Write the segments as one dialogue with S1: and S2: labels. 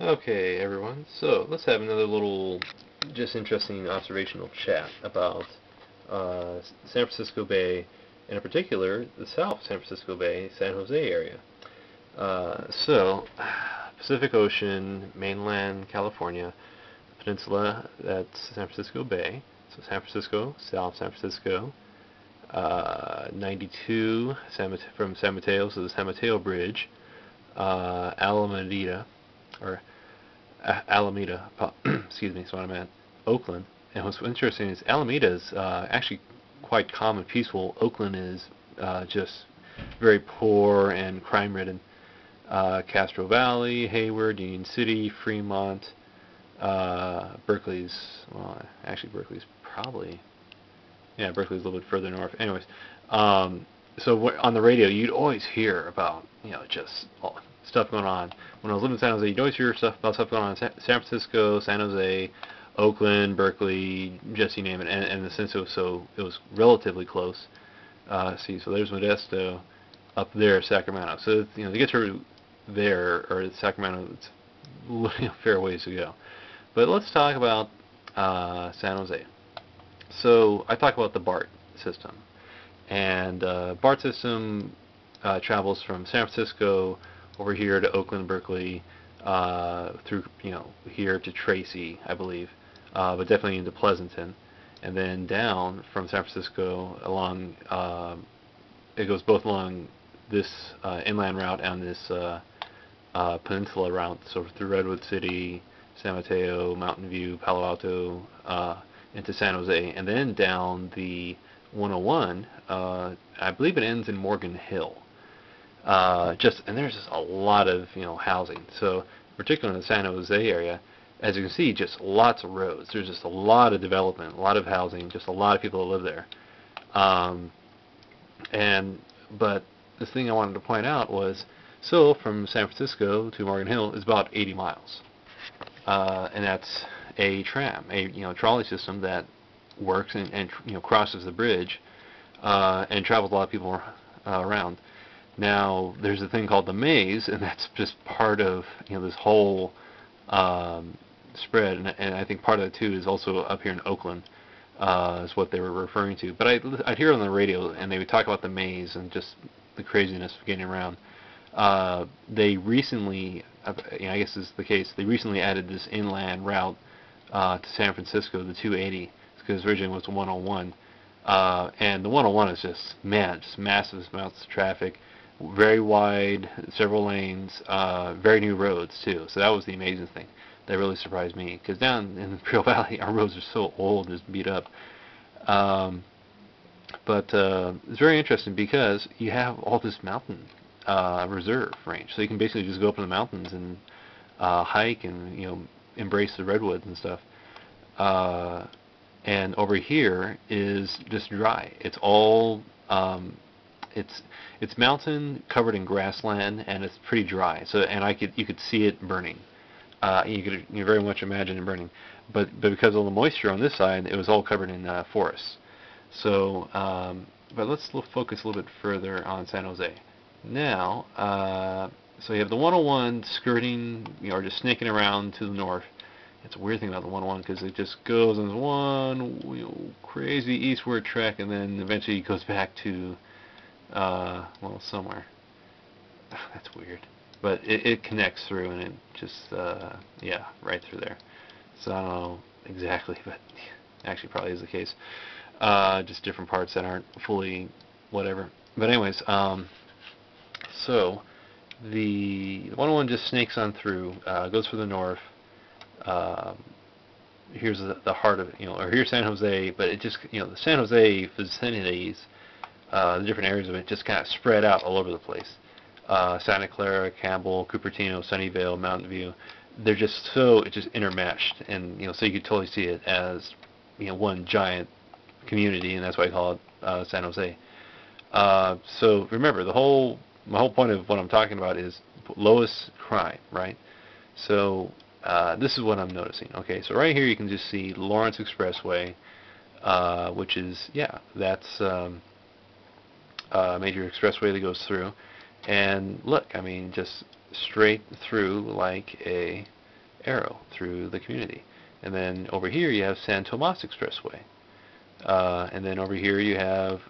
S1: Okay, everyone. So let's have another little, just interesting observational chat about San Francisco Bay, and in particular the South San Francisco Bay, San Jose area. So, Pacific Ocean, mainland California, peninsula, that's San Francisco Bay. So San Francisco, South San Francisco, 92 from San Mateo, so the San Mateo Bridge, Alameda, or Alameda, excuse me, is what I meant, Oakland. And what's interesting is Alameda is actually quite calm and peaceful. Oakland is just very poor and crime-ridden. Castro Valley, Hayward, Union City, Fremont, Berkeley's, well, actually Berkeley's probably, yeah, Berkeley's a little bit further north. Anyways, so on the radio, you'd always hear about, just stuff going on. When I was living in San Jose, you'd always hear stuff going on in San Francisco, San Jose, Oakland, Berkeley, just you name it. And since it was relatively close. See, so there's Modesto, up there, Sacramento. So to get to there or Sacramento, it's a fair ways to go. But let's talk about San Jose. So I talk about the BART system, and BART system travels from San Francisco over here to Oakland, Berkeley, through here to Tracy, I believe, but definitely into Pleasanton, and then down from San Francisco along. It goes both along this inland route and this peninsula route, so through Redwood City, San Mateo, Mountain View, Palo Alto, into San Jose, and then down the 101. I believe it ends in Morgan Hill. And there's just a lot of housing. So particularly in the San Jose area, as you can see, just lots of roads. There's just a lot of development, a lot of housing, just a lot of people that live there. But the thing I wanted to point out was, so from San Francisco to Morgan Hill is about 80 miles, and that's a tram, a trolley system that works and crosses the bridge and travels a lot of people around. Now there's a thing called the maze, and that's just part of this whole spread, and I think part of it too is also up here in Oakland. Is what they were referring to. But I'd hear it on the radio, and they would talk about the maze and just the craziness of getting around. They recently, I guess this is the case, they recently added this inland route to San Francisco, the 280, because originally it was the 101. And the 101 is just massive amounts of traffic, very wide, several lanes, very new roads too. So that was the amazing thing. That really surprised me, because down in the Imperial Valley, our roads are so old and just beat up. But it's very interesting because you have all this mountain reserve range, so you can basically just go up in the mountains and hike and embrace the redwoods and stuff. And over here is just dry. It's all it's mountain covered in grassland, and it's pretty dry. So you could see it burning. You could very much imagine it burning, but because of the moisture on this side, it was all covered in forests. So, but let's focus a little bit further on San Jose. Now, so you have the 101 skirting, or just snaking around to the north. It's a weird thing about the 101 because it just goes on this one crazy eastward trek, and then eventually it goes back to, somewhere. That's weird. But it connects through, and it just, right through there. So I don't know exactly, but actually probably is the case. Just different parts that aren't fully whatever. But anyways, so the 101 just snakes on through, goes for the north. Here's the heart of it, or here's San Jose, but it just, the San Jose vicinities, the different areas of it just kind of spread out all over the place. Santa Clara, Campbell, Cupertino, Sunnyvale, Mountain View, it's just intermeshed, and so you could totally see it as one giant community, and that's why I call it San Jose. So remember, my whole point of what I'm talking about is lowest crime, right? So this is what I'm noticing. Okay, so right here you can just see Lawrence Expressway, which is that's a major expressway that goes through. And look, I mean, just straight through like a arrow through the community. And then over here you have San Tomas Expressway. And then over here you have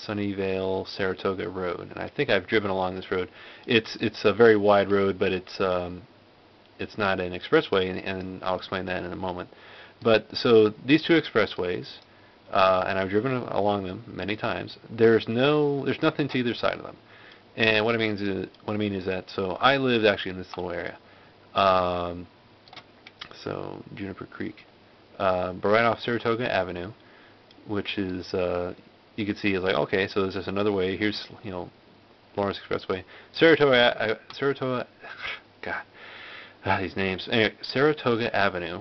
S1: Sunnyvale Saratoga Road. And I think I've driven along this road. It's a very wide road, but it's not an expressway, and I'll explain that in a moment. But so these two expressways, and I've driven along them many times. There's nothing to either side of them. And what I mean is that, so I lived actually in this little area. So Juniper Creek, but right off Saratoga Avenue, which is you can see is like, okay, so there's just another way. Here's Lawrence Expressway, Saratoga, God. These names. Anyway, Saratoga Avenue,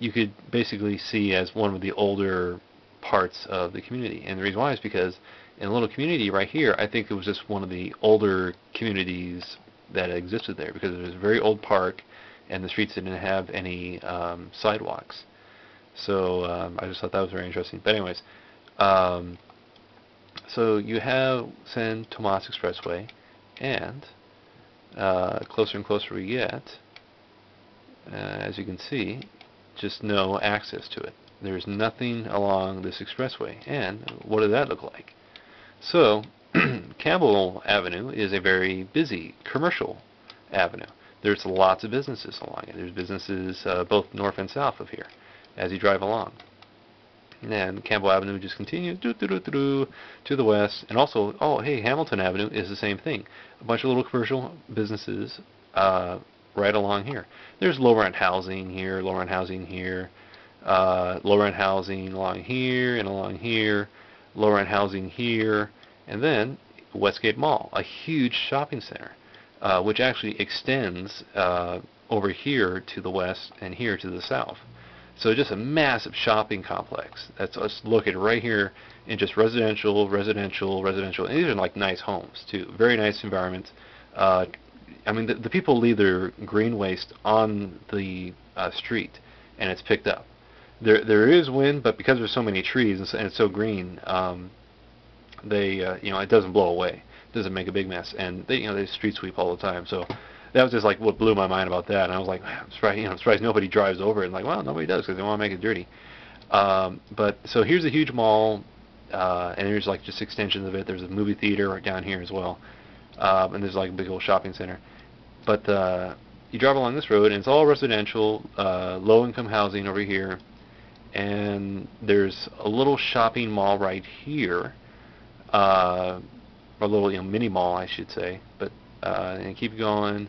S1: you could basically see as one of the older parts of the community. And the reason why is because in a little community right here, I think it was just one of the older communities that existed there, because it was a very old park and the streets didn't have any sidewalks. So I just thought that was very interesting. But anyways, so you have San Tomas Expressway, and closer and closer we get, as you can see, just no access to it. There's nothing along this expressway. And what does that look like? So Campbell Avenue is a very busy commercial avenue. There's lots of businesses along it. There's businesses both north and south of here as you drive along. And Campbell Avenue just continues to the west. And also, oh, hey, Hamilton Avenue is the same thing. A bunch of little commercial businesses right along here. There's low-rent housing here, low-rent housing here, low-rent housing along here and along here, low-rent housing here, and then Westgate Mall, a huge shopping center, which actually extends over here to the west and here to the south. So just a massive shopping complex. That's us looking right here in just residential, and these are like nice homes too. Very nice environments. I mean, the people leave their green waste on the street, and it's picked up. There is wind, but because there's so many trees and it's so green, it doesn't blow away. It doesn't make a big mess, and they street sweep all the time. So that was just like what blew my mind about that. And I was like, man, I'm surprised nobody drives over it. And like, well, nobody does because they want to make it dirty. But so here's a huge mall, and there's like just extensions of it. There's a movie theater right down here as well, and there's like a big old shopping center. But you drive along this road, and it's all residential, low-income housing over here. And there's a little shopping mall right here, or a little mini mall, I should say. But and keep going,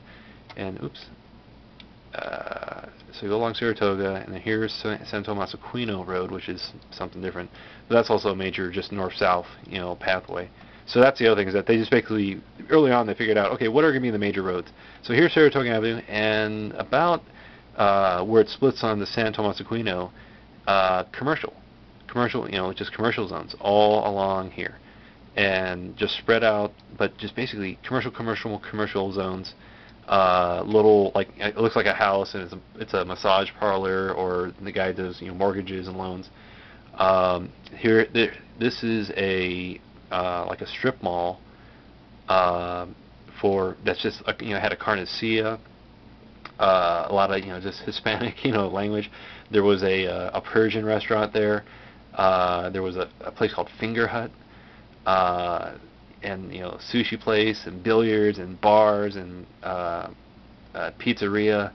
S1: and oops. So you go along Saratoga, and then here's San Tomas Aquino Road, which is something different. But that's also a major just north-south, pathway. So that's the other thing, is that they just basically, early on, they figured out, okay, what are going to be the major roads? So here's Saratoga Avenue, and about where it splits on the San Tomas Aquino, commercial, just commercial zones all along here, and just spread out, but just basically commercial zones. Little, like, it looks like a house, and it's a massage parlor, or the guy does mortgages and loans. This is a like a strip mall that's just had a carniceria, a lot of just Hispanic language. There was a Persian restaurant there. There was a place called Finger Hut, and sushi place, and billiards and bars, and pizzeria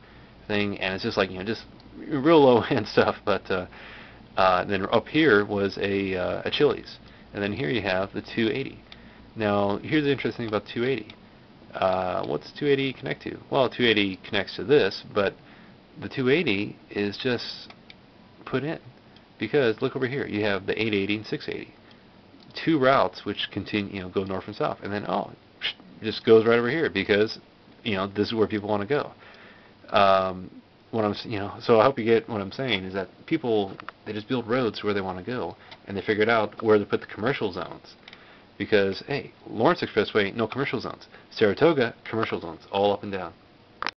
S1: thing. And it's just like just real low end stuff. But then up here was a Chili's, and then here you have the 280. Now here's the interesting thing about 280. What's 280 connect to? Well, 280 connects to this, but the 280 is just put in, because look over here, you have the 880 and 680, two routes which continue, go north and south, and then it just goes right over here, because this is where people want to go. So I hope you get what I'm saying, is that people, they just build roads where they want to go, and they figured out where to put the commercial zones. Because, hey, Lawrence Expressway, no commercial zones. Saratoga, commercial zones, all up and down.